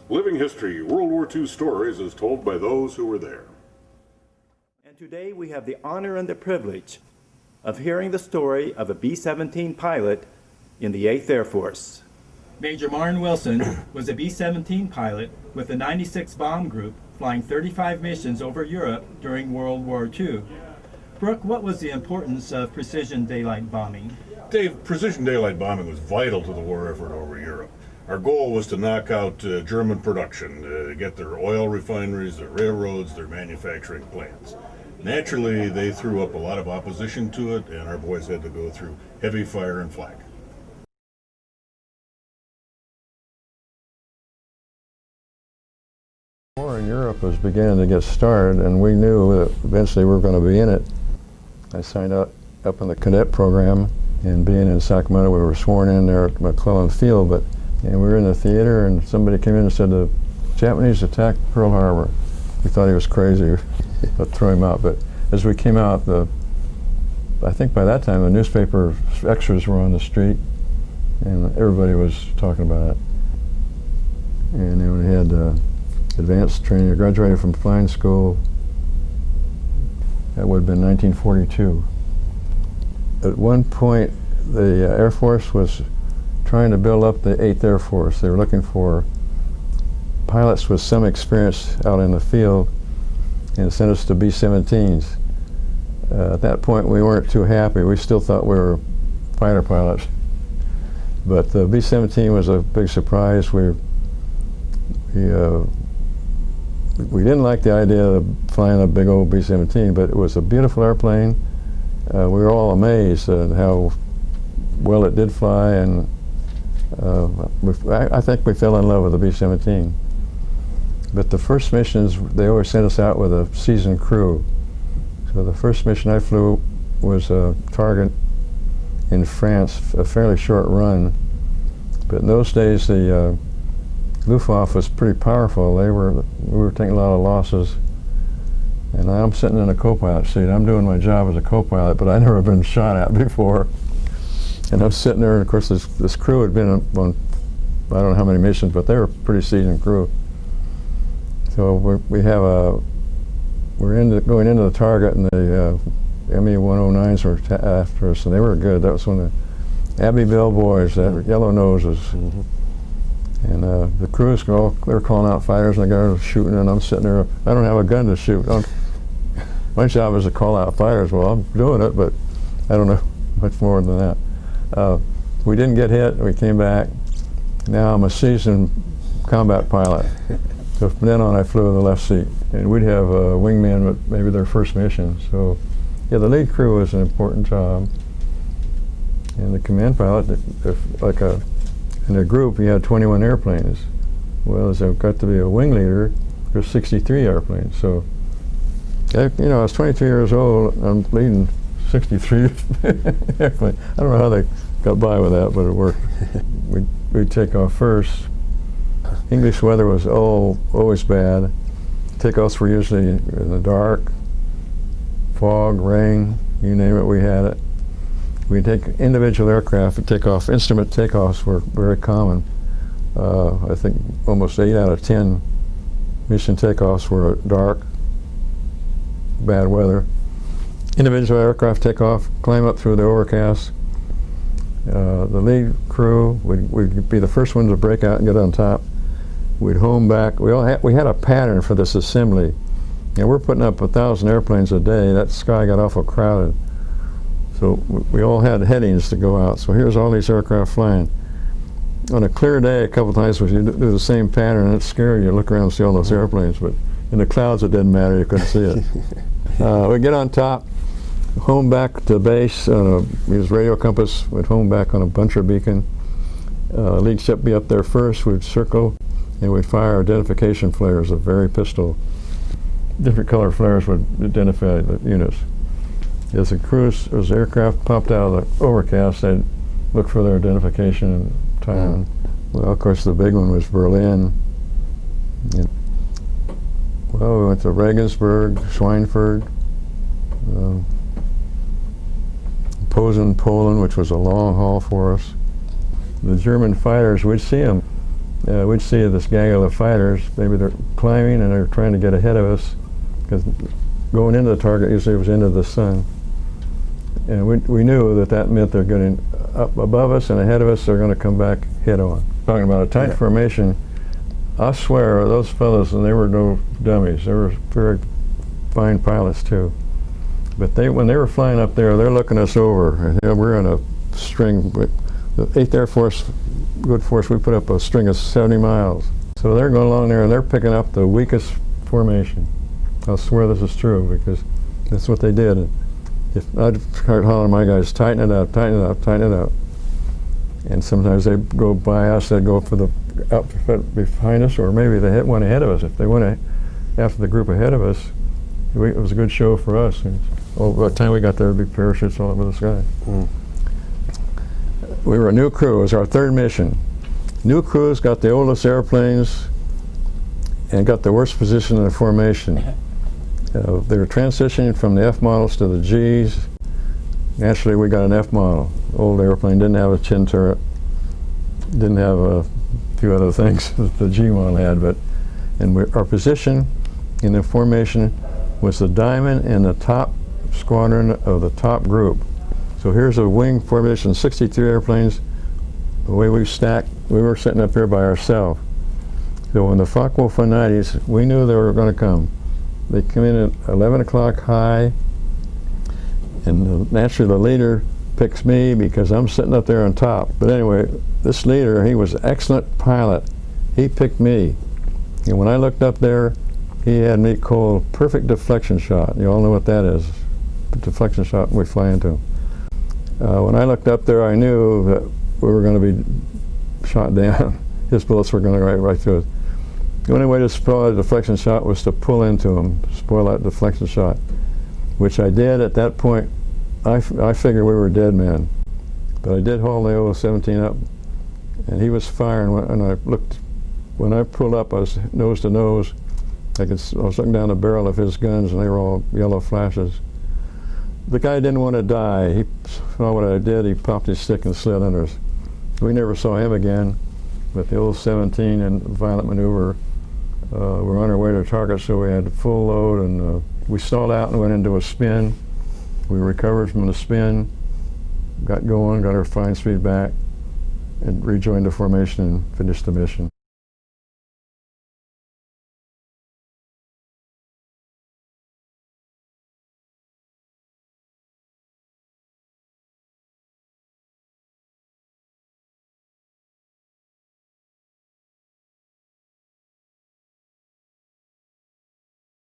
Living history, World War II stories as told by those who were there. And today we have the honor and the privilege of hearing the story of a B-17 pilot in the 8th Air Force. Major Marne Wilson was a B-17 pilot with the 96th Bomb Group flying 35 missions over Europe during World War II. Brooke, what was the importance of precision daylight bombing? Dave, precision daylight bombing was vital to the war effort over Europe. Our goal was to knock out German production, get their oil refineries, their railroads, their manufacturing plants. Naturally, they threw up a lot of opposition to it, and our boys had to go through heavy fire and flak. The war in Europe was beginning to get started, and we knew that eventually we were going to be in it. I signed up in the cadet program, and being in Sacramento, we were sworn in there at McClellan Field, and we were in the theater, and somebody came in and said the Japanese attacked Pearl Harbor. We thought he was crazy, but threw him out. But as we came out, I think by that time the newspaper extras were on the street, and everybody was talking about it. And then we had advanced training. I graduated from flying school. That would have been 1942. At one point, the Air Force was trying to build up the 8th Air Force. They were looking for pilots with some experience out in the field and sent us to B-17s. At that point, we weren't too happy. We still thought we were fighter pilots. But the B-17 was a big surprise. We didn't like the idea of flying a big old B-17, but it was a beautiful airplane. We were all amazed at how well it did fly, and I think we fell in love with the B-17. But the first missions, they always sent us out with a seasoned crew. So the first mission I flew was a target in France, a fairly short run. But in those days, the Usaaf was pretty powerful. We were taking a lot of losses, and I'm sitting in a co-pilot seat. I'm doing my job as a co-pilot, but I'd never been shot at before. And I'm sitting there, and of course this crew had been on I don't know how many missions, but they were a pretty seasoned crew. So we're going into the target, and the ME-109s were after us, and they were good. That was when the Abbeville boys, that yellow noses. Mm-hmm. And the crews they're calling out fighters, and the guys are shooting, and I'm sitting there. I don't have a gun to shoot. My job is to call out fighters. Well, I'm doing it, but I don't know much more than that. We didn't get hit. We came back. Now I'm a seasoned combat pilot. So from then on, I flew in the left seat, and we'd have wingmen with maybe their first mission. So, yeah, the lead crew was an important job, and the command pilot, in a group, you had 21 airplanes. Well, as I got to be a wing leader, there's 63 airplanes. So, I was 22 years old. I'm leading 63 airplanes. I don't know how they got by with that, but it worked. We'd take off first. English weather was always bad. Takeoffs were usually in the dark, fog, rain, you name it, we had it. We'd take individual aircraft and take off. Instrument takeoffs were very common. I think almost 8 out of 10 mission takeoffs were dark, bad weather. Individual aircraft take off, climb up through the overcast. The lead crew would be the first ones to break out and get on top. We'd home back. We had a pattern for this assembly. And we're putting up 1,000 airplanes a day. That sky got awful crowded. So we all had headings to go out. So here's all these aircraft flying. On a clear day, a couple times we do the same pattern, and it's scary. You look around and see all those airplanes, but in the clouds it didn't matter. You couldn't see it. We get on top, home back to base. Use radio compass. We'd home back on a buncher beacon. Lead ship be up there first. We'd circle, and we'd fire identification flares, a very pistol. Different color flares would identify the units. As the aircraft popped out of the overcast, they'd look for their identification and time. Well, of course, the big one was Berlin. Well, we went to Regensburg, Schweinfurt, Posen, Poland, which was a long haul for us. The German fighters, we'd see them we'd see this gaggle of fighters. Maybe they're climbing and they're trying to get ahead of us, because going into the target usually was into the sun. And we knew that meant they're getting up above us and ahead of us. They're going to come back head on. Talking about a tight formation, I swear those fellows, and they were no dummies. They were very fine pilots too. But when they were flying up there, they're looking us over. We're in a string. The 8th Air Force, good force, we put up a string of 70 miles. So they're going along there and they're picking up the weakest formation. I'll swear this is true, because that's what they did. If I'd start hollering my guys, tighten it up, tighten it up, tighten it up. And sometimes they'd go by us, they'd go for the outfit behind us, or maybe they hit one ahead of us. If they went after the group ahead of us, it was a good show for us. And, by the time we got there, there'd be parachutes all over the sky. We were a new crew. It was our 3rd mission. New crews got the oldest airplanes and got the worst position in the formation. They were transitioning from the F models to the Gs. Naturally, we got an F model. Old airplane, didn't have a chin turret, didn't have a few other things that the G model had, our position in the formation was the diamond in the top squadron of the top group. So here's a wing formation, 63 airplanes. The way we stacked, we were sitting up here by ourselves. So when the Focke-Wulf 190s, we knew they were going to come. They come in at 11 o'clock high, and naturally the leader picks me because I'm sitting up there on top. But anyway, this leader, he was an excellent pilot. He picked me. And when I looked up there, he had me called perfect deflection shot. You all know what that is. The deflection shot we fly into. When I looked up there, I knew that we were going to be shot down. His bullets were going to go right through us. The only way to spoil a deflection shot was to pull into him, spoil that deflection shot, which I did at that point. I figured we were dead men. But I did haul the 017 up, and he was firing, and I looked, when I pulled up, I was nose to nose. I was looking down the barrel of his guns, and they were all yellow flashes. The guy didn't want to die. He saw what I did. He popped his stick and slid under us. We never saw him again. But the 017 and violent maneuver, we're on our way to target, so we had full load, and we stalled out and went into a spin. We recovered from the spin, got going, got our flying speed back, and rejoined the formation and finished the mission.